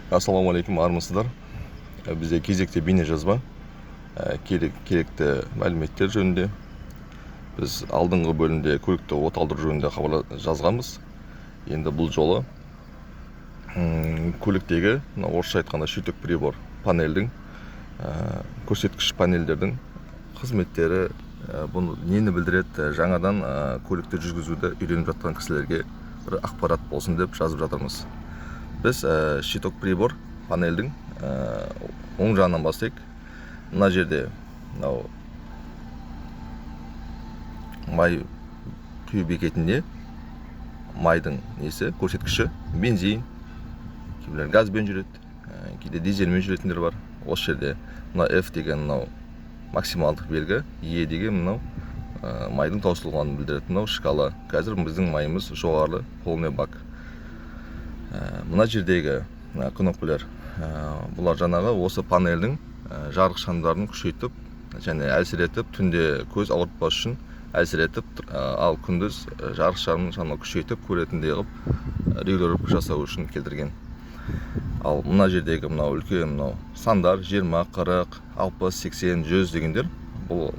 Ассалаумағалейкум, армысыздар. Бізде кезекте бейне жазба керекті мәліметтер жөнінде. Біз алдыңғы бөлімде көлікті от алдыру жөнінде жазғанбыз. Енді бұл жолы көліктегі, орысша айтқанда щиток прибор панельдің, көрсеткіш панельдердің қызметтері, бұны нені білдіреді, жаңадан көлікті жүргізуді үйреніп жатқан кісілерге бір ақпарат болсын деп жазып жатырмыз. Біз щиток прибор панельдің оң жағынан бастайық. Мына жерде май құю бекетінде майдың несі, көрсеткіші, бензин, кейбіреулер газбен жүреді, кейде дизельмен жүретіндер бар. Осы жерде мына F деген максималдық белгі, E деген майдың таусылғанын білдіреді. Мынау шкала. Қазір біздің майымыз жоғары, полный бак. Мына жердегі кнопкалар, бұлар жаңағы осы панельдің жарық шамдарын күшейтіп және әлсіретіп, түнде көз ауыртпас үшін әлсіретіп, ал күндіз жарық шамын күшейтіп көретіндей қылып регулировка жасау үшін келтірген. Ал мына жердегі үлкен сандар 20, 40, 60, 80, 100 дегендер, бұл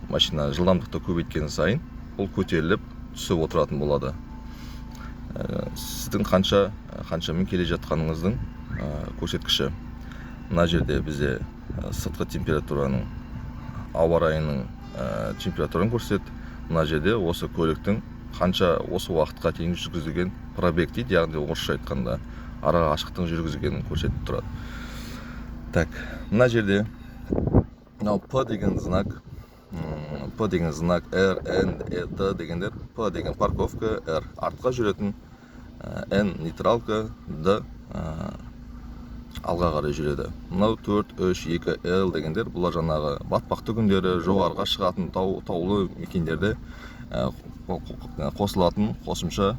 машина жылдамдықты көбейткен сайын бұл көтеріліп түсіп отыратын болады. Сіздің қаншамен келе жатқаныңыздың көрсеткіші. Мына жерде бізде сыртқы температураның, ауа райының температураны көрсетеді. Мына жерде осы көліктің қанша осы уақытқа дейін жүргізілген пробег дейді, яғни орысша айтқанда ара қашықтықтың жүргізілгенін көрсетіп тұрады. Так, мына жерде P деген знак, P деген знак, R, N, T дегендер. P деген парковка, R артқа жүретін, N нейтралка, D алға қарай жүреді. Мынау 4, 3, 2, L дегендер, бұлар жаңағы батпақты күндері жоғарыға шығатын таулы мекендерде қосылатын қосымша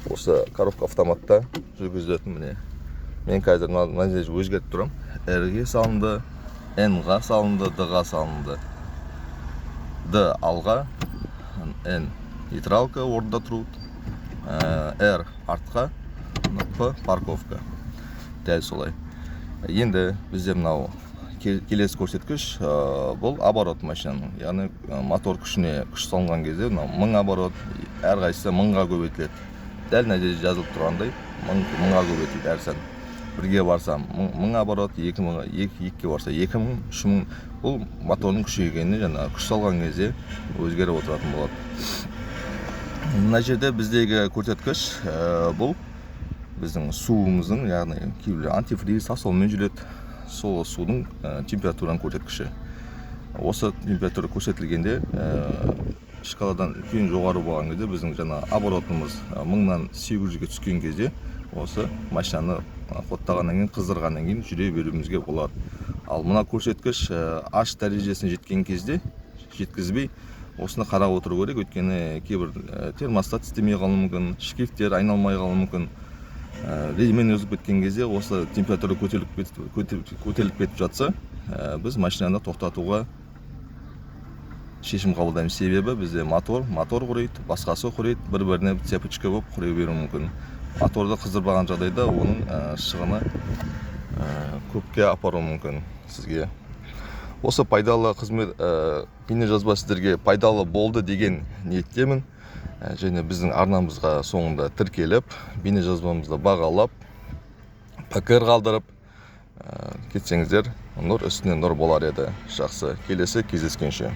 осы коробка автоматта жүргізілетін. Міне мен қазір мына жерде өзгертіп тұрам. R-ге салынды, N-ға салынды, D-ға салынды. D алға, N нейтралка орында тұруды, R артқа, P парковка. Дәл солай. Енді бізде келесі көрсеткіш, бұл оборот машинаның, яғни мотор күшіне күш салынған кезде 1000 оборот, әрқайсысы 1000-ға көбейтіледі. Дәл нәтиже жазылып тұрғандай 1000-ға көбейтіледі әр сан. Бірге барсам 1000 оборот, 2-ге барса 2000, 3000. Бұл моторның күшейгеніне жаңа күш салған кезде өзгеріп отыратын болады. Мына жерде біздегі көрсеткіш бұл біздің суымыздың, яғни кейбіреулер антифриз, тасолмен жүреді. Сол судың температураның көрсеткіші. Осы температура көрсетілгенде шкаладан үлкен жоғары болған кезде біздің жаңа оборотымыз 1000-нан 800-ге түскен кезде осы машинаны қоттағаннан кейін, қыздырғаннан кейін жүре беруімізге болады. Ал мына көрсеткіш H дәрежесіне жеткен кезде жеткізбей осыны қарап отыру керек, өйткені кейбір термостат істемей қалуы мүмкін, шкифтер айналмай қалуы мүмкін. Ремень өзіп кеткен кезде осы температура көтеріліп кетіп жатса, біз машинаны тоқтатуға шешім қабылдаймыз. Себебі бізде мотор құриды, басқасы құриды, бір-біріне цепочка болып құри беруі мүмкін. Моторды қыздырбаған жағдайда оның шығыны көпке апаруы мүмкін сізге. Осы пайдалы қызмет бейне жазба сіздерге пайдалы болды деген ниеттемін. Және біздің арнамызға соңында тіркеліп, бейне жазбамызды бағалап, пікір қалдырып кетсеңіздер, нұр үстіне нұр болар еді. Жақсы, келесі кездескенше.